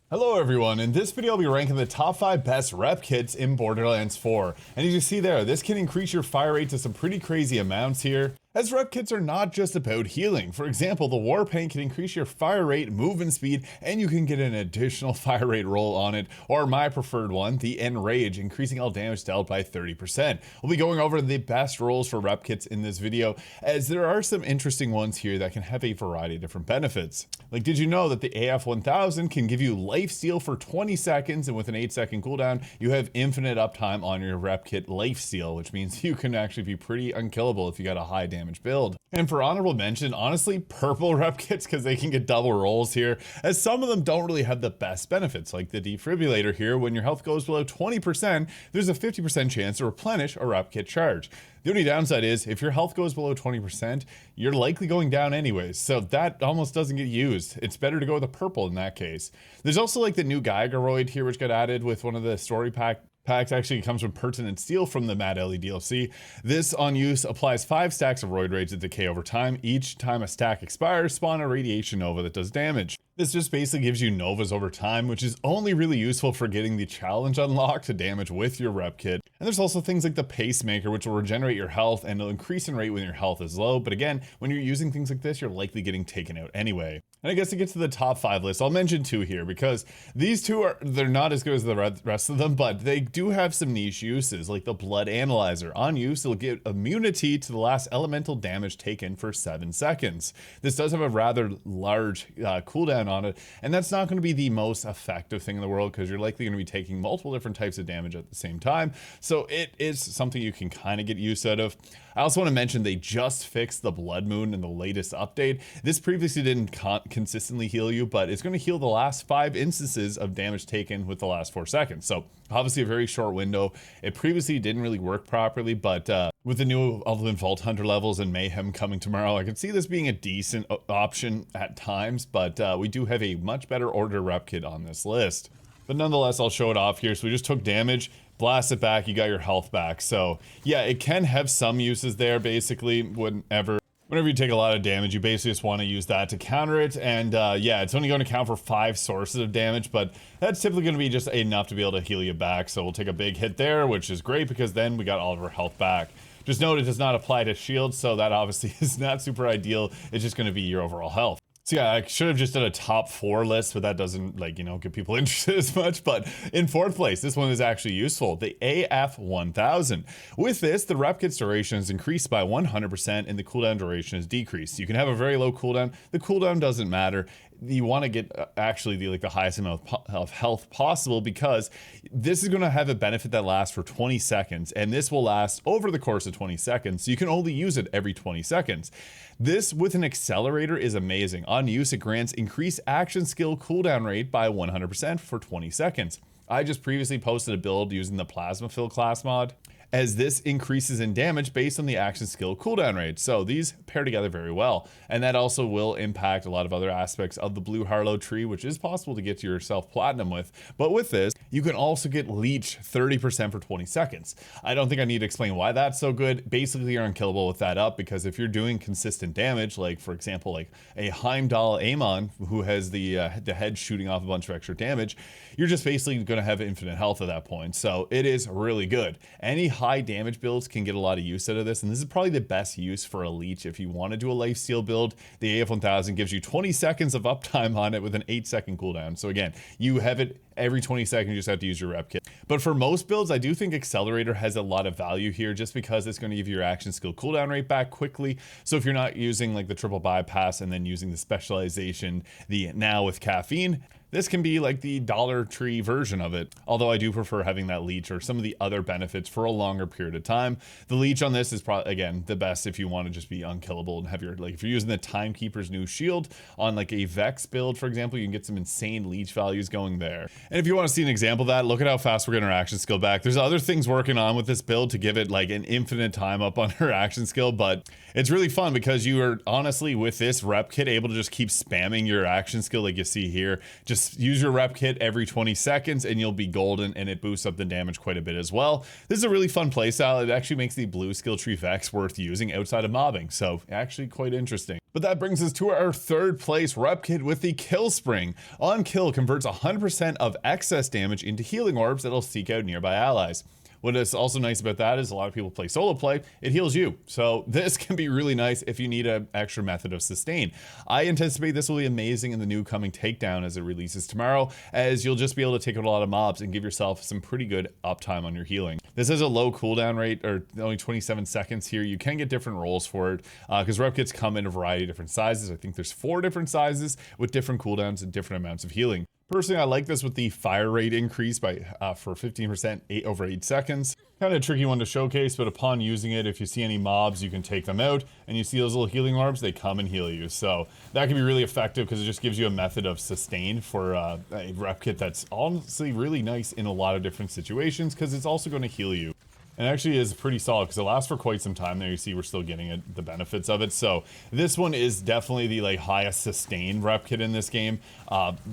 Hello everyone, in this video I'll be ranking the top 5 best Repkits in Borderlands 4. And as you see there, this can increase your fire rate to some pretty crazy amounts here, as Repkits are not just about healing. For example, the War Paint can increase your fire rate, movement speed, and you can get an additional fire rate roll on it, or my preferred one, the Enrage, increasing all damage dealt by 30%. We'll be going over the best rolls for Repkits in this video, as there are some interesting ones here that can have a variety of different benefits. Like, did you know that the AF1000 can give you lifesteal for 20 seconds, and with an 8-second cooldown, you have infinite uptime on your Repkit lifesteal, which means you can actually be pretty unkillable if you got a high damage build. And for honorable mention, honestly, purple Repkits, because they can get double rolls here, as some of them don't really have the best benefits, like the defibrillator here. When your health goes below 20%, there's a 50% chance to replenish a Repkit charge. The only downside is, if your health goes below 20%, you're likely going down anyways, so that almost doesn't get used. It's better to go with a purple in that case. There's also like the new Geigeroid here, which got added with one of the story packs. Actually comes from Pertinent Steel from the Mad Ellie DLC. This on use applies 5 stacks of Roid Rage that decay over time. Each time a stack expires, spawn a radiation nova that does damage. This just basically gives you novas over time, which is only really useful for getting the challenge unlocked to damage with your Repkit. And there's also things like the Pacemaker, which will regenerate your health and will increase in rate when your health is low. But again, when you're using things like this, you're likely getting taken out anyway. And I guess to get to the top 5 list, I'll mention 2 here, because these 2 they're not as good as the rest of them, but they do have some niche uses, like the Blood Analyzer. On use, it'll give immunity to the last elemental damage taken for 7 seconds. This does have a rather large cooldown on it, and that's not going to be the most effective thing in the world, because you're likely going to be taking multiple different types of damage at the same time. So it is something you can kind of get use out of. I also want to mention they just fixed the Blood Moon in the latest update. This previously didn't consistently heal you, but it's going to heal the last 5 instances of damage taken with the last 4 seconds. So obviously a very short window. It previously didn't really work properly, but with the new Ultimate Vault Hunter levels and Mayhem coming tomorrow, I could see this being a decent option at times, but we do have a much better Order Repkit on this list. But nonetheless, I'll show it off here. So we just took damage, blast it back, you got your health back. So yeah, it can have some uses there, basically. Whenever you take a lot of damage, you basically just want to use that to counter it. And yeah, it's only going to count for 5 sources of damage, but that's typically going to be just enough to be able to heal you back. So we'll take a big hit there, which is great, because then we got all of our health back. Just note it does not apply to shields, so that obviously is not super ideal. It's just going to be your overall health. So yeah, I should have just done a top 4 list, but that doesn't, like, you know, get people interested as much. But in 4th place, this one is actually useful, the AF1000. With this, the Repkit's duration is increased by 100% and the cooldown duration is decreased. You can have a very low cooldown. The cooldown doesn't matter. You want to get actually the highest amount of health possible, because this is going to have a benefit that lasts for 20 seconds, and this will last over the course of 20 seconds, so you can only use it every 20 seconds. This with an accelerator is amazing. On use, it grants increased action skill cooldown rate by 100% for 20 seconds. I just previously posted a build using the Plasma Fill class mod, as this increases in damage based on the action skill cooldown rate. So these pair together very well. And that also will impact a lot of other aspects of the Blue Harlow tree, which is possible to get to yourself platinum with. But with this, you can also get Leech 30% for 20 seconds. I don't think I need to explain why that's so good. Basically, you're unkillable with that up, because if you're doing consistent damage, like for example, like a Heimdall Amon, who has the head shooting off a bunch of extra damage, you're just basically going to have infinite health at that point. So it is really good. Any high damage builds can get a lot of use out of this, and this is probably the best use for a leech if you want to do a lifesteal build. The AF1000 gives you 20 seconds of uptime on it with an 8-second cooldown. So again, you have it every 20 seconds, you just have to use your Repkit. But for most builds, I do think Accelerator has a lot of value here, just because it's going to give you your action skill cooldown rate back quickly. So if you're not using like the triple bypass and then using the specialization, the now with caffeine, this can be like the Dollar Tree version of it, although I do prefer having that leech or some of the other benefits for a longer period of time. The leech on this is probably, again, the best if you want to just be unkillable and have your, like, if you're using the Timekeeper's new shield on like a Vex build, for example, you can get some insane leech values going there. And if you want to see an example of that, look at how fast we're getting our action skill back. There's other things working on with this build to give it like an infinite time up on her action skill, but it's really fun because you are honestly with this Repkit able to just keep spamming your action skill like you see here. Just use your Repkit every 20 seconds and you'll be golden, and it boosts up the damage quite a bit as well. This is a really fun playstyle. It actually makes the blue skill tree Vex worth using outside of mobbing, so actually quite interesting. But that brings us to our third place Repkit with the Kill Spring. On kill, converts 100% of excess damage into healing orbs that'll seek out nearby allies. What is also nice about that is a lot of people play solo play, it heals you. So this can be really nice if you need an extra method of sustain. I anticipate this will be amazing in the new coming takedown as it releases tomorrow, as you'll just be able to take out a lot of mobs and give yourself some pretty good uptime on your healing. This has a low cooldown rate, or only 27 seconds here. You can get different rolls for it, because Repkits come in a variety of different sizes. I think there's 4 different sizes with different cooldowns and different amounts of healing. Personally, I like this with the fire rate increase by for 15% over 8 seconds. Kind of a tricky one to showcase, but upon using it, if you see any mobs, you can take them out, and you see those little healing orbs, they come and heal you. So that can be really effective because it just gives you a method of sustain for a Repkit that's honestly really nice in a lot of different situations, because it's also going to heal you. And actually is pretty solid because it lasts for quite some time. There you see we're still getting the benefits of it. So this one is definitely the highest sustained Repkit in this game.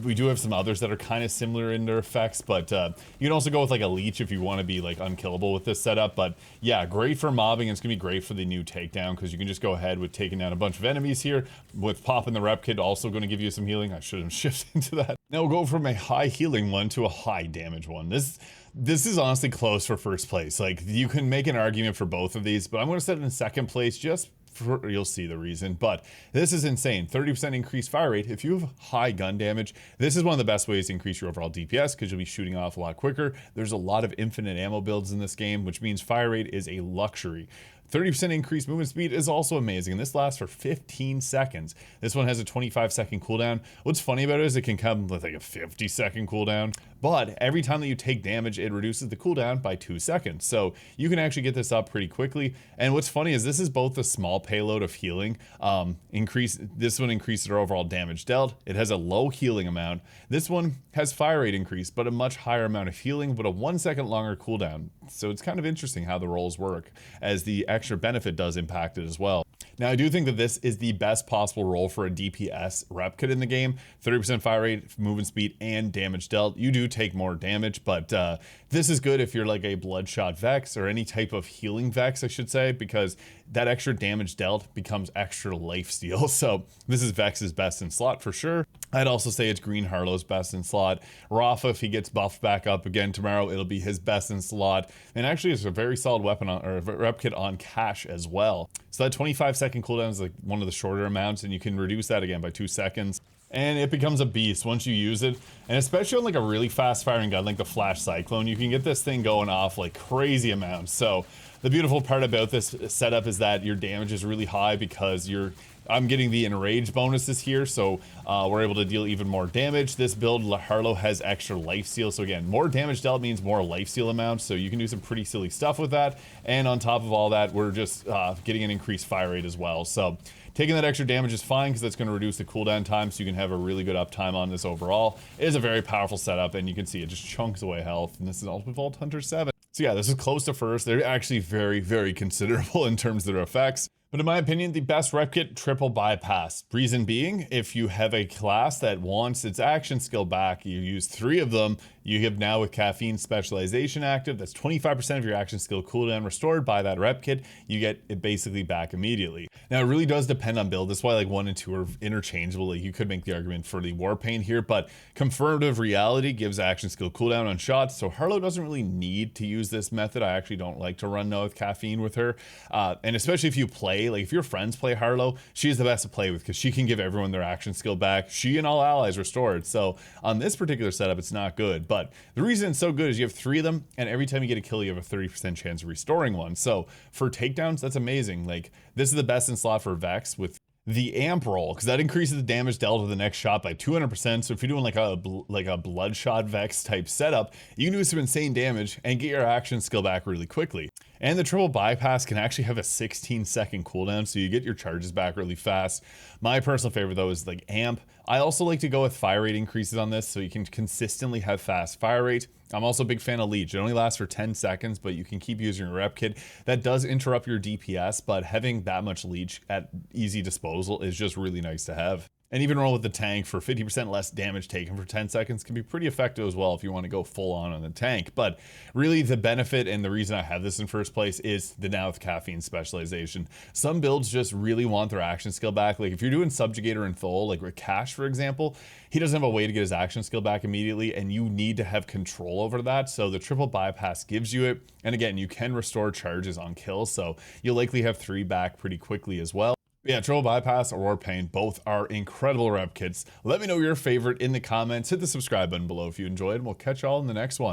We do have some others that are kind of similar in their effects, but you can also go with a leech if you want to be unkillable with this setup. But yeah, great for mobbing. It's gonna be great for the new takedown because you can just go ahead with taking down a bunch of enemies here. With popping the Repkit, also going to give you some healing. I should have shifted into that. Now we'll go from a high healing one to a high damage one. This is honestly close for first place. You can make an argument for both of these, but I'm going to set it in second place just for, you'll see the reason. But this is insane. 30% increased fire rate. If you have high gun damage, this is one of the best ways to increase your overall DPS because you'll be shooting off a lot quicker. There's a lot of infinite ammo builds in this game, which means fire rate is a luxury. 30% increased movement speed is also amazing, and this lasts for 15 seconds. This one has a 25-second cooldown. What's funny about it is it can come with a 50-second cooldown, but every time that you take damage, it reduces the cooldown by 2 seconds. So you can actually get this up pretty quickly. And what's funny is this is both a small payload of healing. This one increases your overall damage dealt. It has a low healing amount. This one has fire rate increase, but a much higher amount of healing, but a 1 second longer cooldown. So it's kind of interesting how the rolls work, as the extra benefit does impact it as well. Now, I do think that this is the best possible role for a DPS Repkit in the game. 30% fire rate, movement speed, and damage dealt. You do take more damage, but this is good if you're a Bloodshot Vex or any type of healing Vex, I should say, because that extra damage dealt becomes extra life steal. So this is Vex's best in slot for sure. I'd also say it's Green Harlow's best in slot. Rafa, if he gets buffed back up again tomorrow, it'll be his best in slot. And actually, it's a very solid weapon or Repkit on cash as well. So that 25-second cooldown is one of the shorter amounts, and you can reduce that again by 2 seconds. And it becomes a beast once you use it. And especially on a really fast firing gun like the Flash Cyclone, you can get this thing going off crazy amounts. So the beautiful part about this setup is that your damage is really high because I'm getting the enrage bonuses here, so we're able to deal even more damage. This build, Harlow has extra life steal, so again, more damage dealt means more life steal amounts, so you can do some pretty silly stuff with that. And on top of all that, we're just getting an increased fire rate as well. So taking that extra damage is fine because that's going to reduce the cooldown time, so you can have a really good uptime on this overall. It is a very powerful setup, and you can see it just chunks away health, and this is Ultimate Vault Hunter 7. So yeah, this is close to first. They're actually very, very considerable in terms of their effects. But in my opinion, the best Repkit, triple bypass. Reason being, if you have a class that wants its action skill back, you use 3 of them, you have now with Caffeine Specialization active, that's 25% of your action skill cooldown restored by that Repkit, you get it basically back immediately. Now it really does depend on build, that's why 1 and 2 are interchangeable. You could make the argument for the Warpaint here, but Confirmative Reality gives action skill cooldown on shots, so Harlow doesn't really need to use this method. I actually don't like to run with Caffeine with her, and especially if you play, if your friends play Harlow, she's the best to play with because she can give everyone their action skill back. She and all allies restored. So on this particular setup, it's not good. But the reason it's so good is you have 3 of them, and every time you get a kill, you have a 30% chance of restoring one. So for takedowns, that's amazing. This is the best in slot for Vex with the amp roll, because that increases the damage dealt to the next shot by 200%. So if you're doing a Bloodshot Vex type setup, you can do some insane damage and get your action skill back really quickly. And the triple bypass can actually have a 16-second cooldown, so you get your charges back really fast. My personal favorite though is amp. I also like to go with fire rate increases on this, so you can consistently have fast fire rate. I'm also a big fan of leech. It only lasts for 10 seconds, but you can keep using your Repkit. That does interrupt your DPS, but having that much leech at easy disposal is just really nice to have. And even roll with the tank for 50% less damage taken for 10 seconds can be pretty effective as well if you want to go full on the tank. But really the benefit and the reason I have this in first place is the now with caffeine specialization. Some builds just really want their action skill back. Like if you're doing Subjugator and Thole, like with Cash, for example, he doesn't have a way to get his action skill back immediately, and you need to have control over that. So the triple bypass gives you it. And again, you can restore charges on kills, so you'll likely have 3 back pretty quickly as well. Yeah, Triple Bypass, Aurora Pain, both are incredible rep kits. Let me know your favorite in the comments. Hit the subscribe button below if you enjoyed, and we'll catch y'all in the next one.